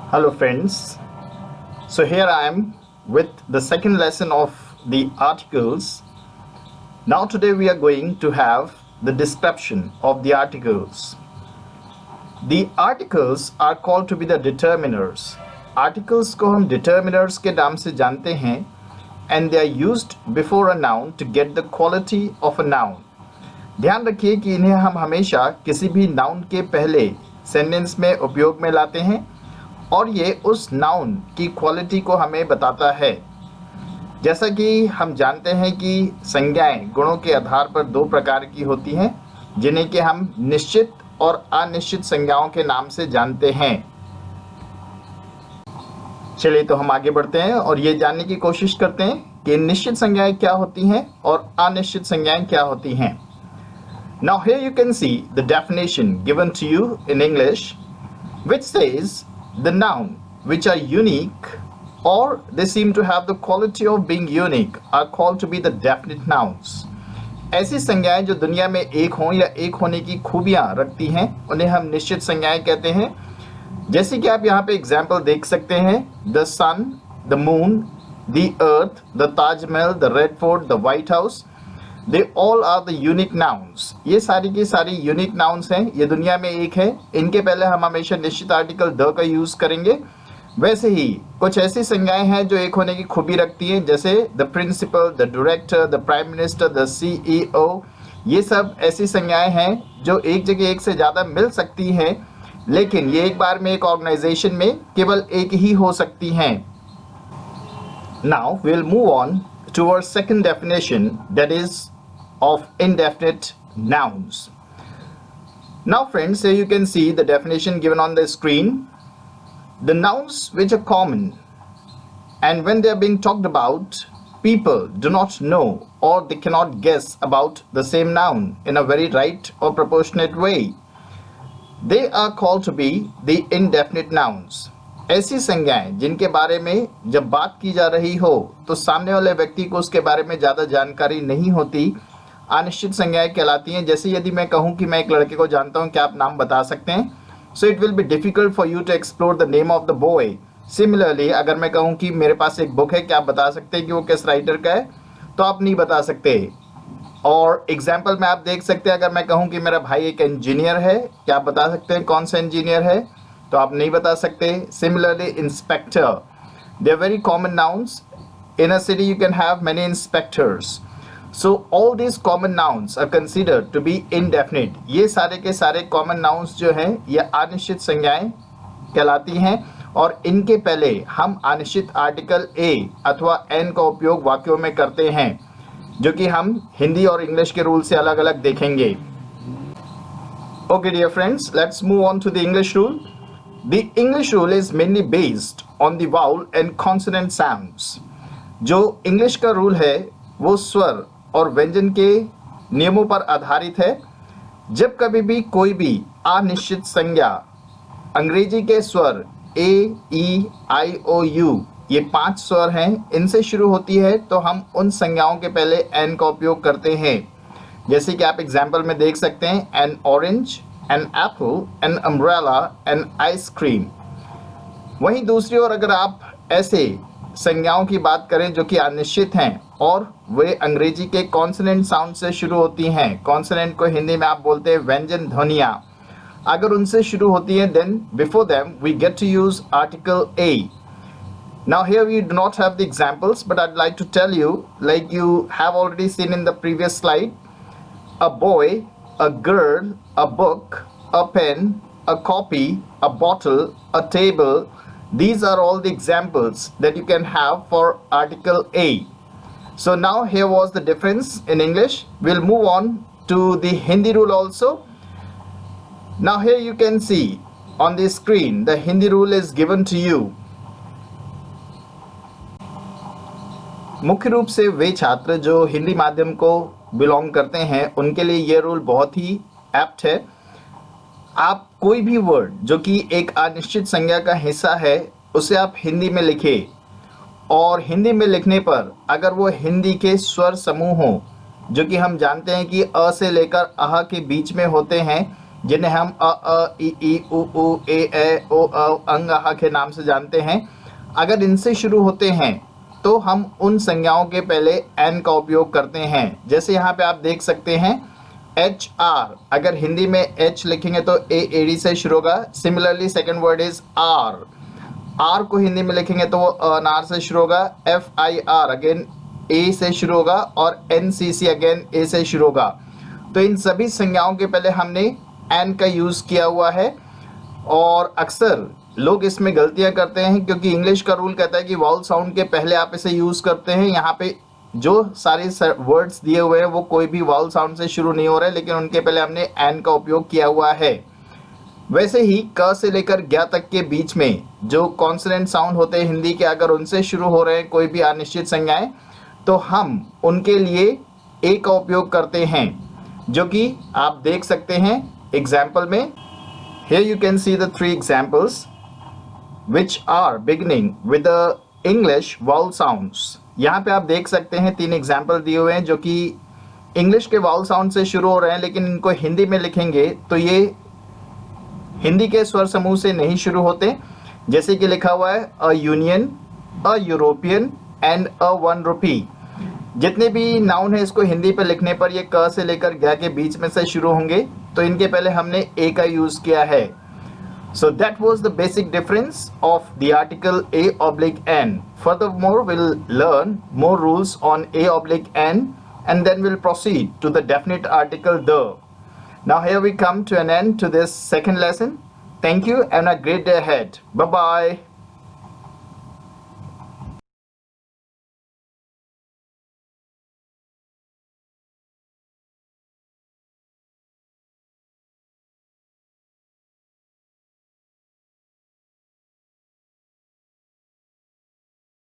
Hello friends, so here I am with the second lesson of the articles. Now today we are going to have the description of the articles. The articles are called to be the determiners. Articles को हम determiners के नाम से जानते हैं and they are used before a noun to get the quality of a noun. ध्यान रखिए कि इन्हें हम हमेशा किसी भी नाउन के पहले सेंटेंस में उपयोग में लाते हैं और ये उस नाउन की क्वालिटी को हमें बताता है। जैसा कि हम जानते हैं कि संज्ञाएं गुणों के आधार पर दो प्रकार की होती हैं जिन्हें कि हम निश्चित और अनिश्चित संज्ञाओं के नाम से जानते हैं। चलिए तो हम आगे बढ़ते हैं और ये जानने की कोशिश करते हैं कि निश्चित संज्ञाएं क्या होती हैं और अनिश्चित संज्ञाएं क्या होती हैं। Now here you can see the definition given to you in English which says the noun which are unique or they seem to have the quality of being unique are called to be the definite nouns. ऐसी संज्ञाएं जो दुनिया में एक हों या एक होने की खूबियां रखती हैं उन्हें हम निश्चित संज्ञाएं कहते हैं। जैसे कि आप यहाँ पे एग्जाम्पल देख सकते हैं, the sun, the moon, the earth, the Taj Mahal, the red fort, the white house, they all are the unique nouns. ये सारी की सारी यूनिक नाउन्स हैं, ये दुनिया में एक है। इनके पहले हम हमेशा निश्चित आर्टिकल द का यूज करेंगे। वैसे ही कुछ ऐसी संज्ञाएं हैं जो एक होने की खूबी रखती हैं, जैसे the principal, the director, the prime minister, the CEO। ये सब ऐसी संज्ञाएं हैं जो एक जगह एक से ज़्यादा मिल सकती हैं, लेकिन ये एक बार में एक ऑर्गेनाइजेशन में केवल एक ही हो सकती हैं। Now we'll move on to our second definition, that is of indefinite nouns. Now friends, here you can see the definition given on the screen. The nouns which are common and when they are being talked about, people do not know or they cannot guess about the same noun in a very right or proportionate way. They are called to be the indefinite nouns. ऐसी संज्ञाएं जिनके बारे में जब बात की जा रही हो तो सामने वाले व्यक्ति को उसके बारे में ज़्यादा जानकारी नहीं होती, अनिश्चित संज्ञाएं कहलाती हैं। जैसे यदि मैं कहूं कि मैं एक लड़के को जानता हूं, क्या आप नाम बता सकते हैं? So it will be difficult for you to explore the name of the boy. Similarly अगर मैं कहूं कि मेरे पास एक बुक है, क्या आप बता सकते हैं कि वो किस राइटर का है? तो आप नहीं बता सकते। और एग्जाम्पल में आप देख सकते हैं, अगर मैं कहूँ कि मेरा भाई एक इंजीनियर है, क्या आप बता सकते हैं कौन सा इंजीनियर है? तो आप नहीं बता सकते। Similarly inspector, they are very common nouns. In a city you can have many inspectors. So all these common nouns are considered to be indefinite. ये सारे के सारे common nouns जो हैं ये अनिश्चित संज्ञाएं कहलाती हैं और इनके पहले हम अनिश्चित आर्टिकल a अथवा n का उपयोग वाक्यों में करते हैं, जो कि हम हिंदी और इंग्लिश के रूल से अलग अलग देखेंगे। Okay dear friends, let's move on to the English rule. The English rule is mainly based on the vowel and consonant sounds. जो इंग्लिश का रूल है वो स्वर और व्यंजन के नियमों पर आधारित है। जब कभी भी कोई भी अनिश्चित संज्ञा अंग्रेजी के स्वर A, E, I, O, U ये 5 स्वर हैं, इनसे शुरू होती है तो हम उन संज्ञाओं के पहले N का उपयोग करते हैं। जैसे कि आप एग्जाम्पल में देख सकते हैं, an orange, an apple, an umbrella, an ice cream. वहीं दूसरी ओर अगर आप ऐसे संज्ञाओं की बात करें जो कि अनिश्चित हैं और वे अंग्रेजी के कॉन्सोनेंट साउंड से शुरू होती हैं, कॉन्सोनेंट को हिंदी में आप बोलते हैं व्यंजन ध्वनियाँ, अगर उनसे शुरू होती हैं, then before them we get to use article A. Now here we do not have the examples, but I'd like to tell you, like you have already seen in the previous slide, a boy, a girl, a book, a pen, a copy, a bottle, a table. These are all the examples that you can have for article A. So now here was the difference in English. We'll move on to the Hindi rule also. Now here you can see on the screen the Hindi rule is given to you. मुख्य रूप से वे छात्र जो हिंदी माध्यम को belong करते हैं उनके लिए ये रूल बहुत ही एप्ट है। आप कोई भी वर्ड जो कि एक अनिश्चित संज्ञा का हिस्सा है उसे आप हिंदी में लिखें और हिंदी में लिखने पर अगर वो हिंदी के स्वर समूह हों जो कि हम जानते हैं कि अ से लेकर अह के बीच में होते हैं, जिन्हें हम इ ई उ ऊ ए ओ अंग आहा के नाम से जानते हैं, अगर इनसे शुरू होते हैं तो हम उन संज्ञाओं के पहले एन का उपयोग करते हैं। जैसे यहाँ पे आप देख सकते हैं एच आर, अगर हिंदी में एच लिखेंगे तो ए एडी से शुरू होगा। Similarly second word is R, R को हिंदी में लिखेंगे तो वो अनार से शुरू होगा। एफ आई आर अगेन ए से शुरू होगा और एन सी सी अगेन ए से शुरू होगा। तो इन सभी संज्ञाओं के पहले हमने एन का यूज़ किया हुआ है और अक्सर लोग इसमें गलतियां करते हैं क्योंकि इंग्लिश का रूल कहता है कि वाउल साउंड के पहले आप इसे यूज़ करते हैं। यहाँ पे जो सारे वर्ड्स दिए हुए हैं वो कोई भी वाउल साउंड से शुरू नहीं हो रहे, लेकिन उनके पहले हमने एन का उपयोग किया हुआ है। वैसे ही क से लेकर ज्ञ तक के बीच में जो कॉन्सोनेंट साउंड होते हैं हिंदी के, अगर उनसे शुरू हो रहे हैं कोई भी अनिश्चित संज्ञाएं, तो हम उनके लिए ए का उपयोग करते हैं, जो कि आप देख सकते हैं एग्जाम्पल में। Here you can see the three examples which are beginning with the English vowel sounds. यहाँ पे आप देख सकते हैं 3 एग्जाम्पल दिए हुए हैं जो कि इंग्लिश के वाउल साउंड से शुरू हो रहे हैं, लेकिन इनको हिंदी में लिखेंगे तो ये हिंदी के स्वर समूह से नहीं शुरू होते। जैसे कि लिखा हुआ है a union, a European and अ 1 रुपी। जितने भी नाउन है इसको हिंदी पे लिखने पर ये क से लेकर ज्ञ के बीच में से शुरू होंगे, तो इनके पहले हमने ए का यूज किया है। So that was the basic difference of the article A/N. Furthermore, we'll learn more rules on A/N and then we'll proceed to the definite article the. Now here we come to an end to this second lesson. Thank you and a great day ahead. Bye-bye.